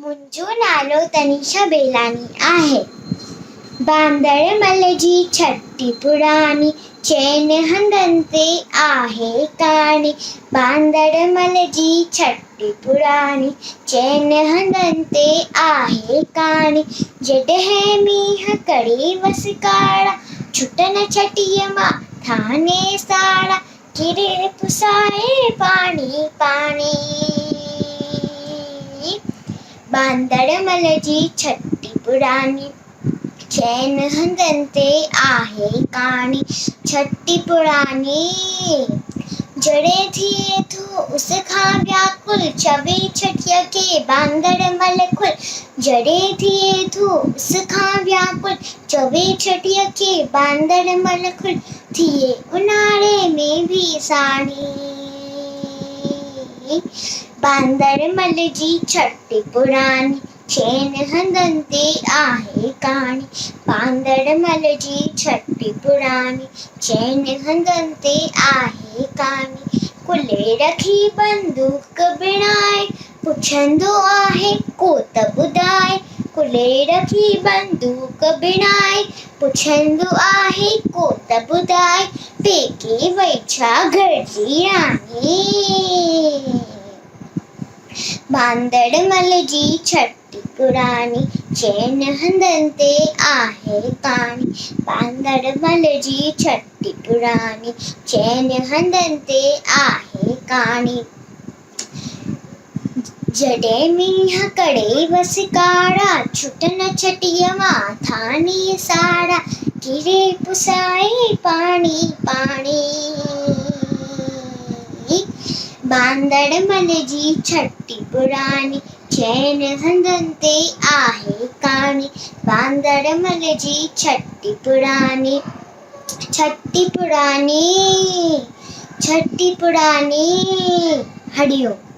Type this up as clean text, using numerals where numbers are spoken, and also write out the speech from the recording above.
मुंहिंजो नालो तनीषा बेलानी आहे। बांदरमल जी छटी पुरानी, चैन हंधनि ते आहे कहाणी। बांदरमल जी छटी पुरानी, चैन हंधनि ते आहे कहाणी। जॾहिं मींहं करे वस काड़ा, छुटन छटीअ मां थाने साड़ा। किरे पुसाए पाणी पाणी। बांदरमल जी छटी पुरानी, चैन हंधनि ते आहे कहाणी। छटी पुरानी जड़े थिए थो उस खां व्याकुल, चवे छटीअ खे बांदरमल खुल। जड़े थिए थो उस खां व्याकुल, चवे छटीअ खे बांदरमल खुल। थिए उन्हारे में भी साड़ी। बांदरमल जी छटी पुरानी, चैन हंधनि ते आहे कहाणी। बांदरमल जी छटी पुरानी, चैन हंधनि ते आहे कहाणी। कुल्हे रखी बंदूक बिणाए, पुछंदो आहे को त ॿुधाए। कुल्हे रखी बंदूक बिणाए, पुछंदो आहे को त ॿुधाए। पेके वई छा घर जी राणी। बांदरमल जी छटी पुरानी, चैन हंधनि ते आहे कहाणी। बांदरमल जी छटी पुरानी, चैन हंधनि ते आहे कहाणी। जॾहिं मींहं करे वस काड़ा, छुटन छटीअ मां थाने साड़ा। किरे पुसाए पाणी पाणी। बांदरमल जी छटी पुरानी, चैन हंधनि ते आहे कहाणी। बांदरमल जी छटी पुरानी, छटी पुरानी, छटी पुरानी। हरिओम।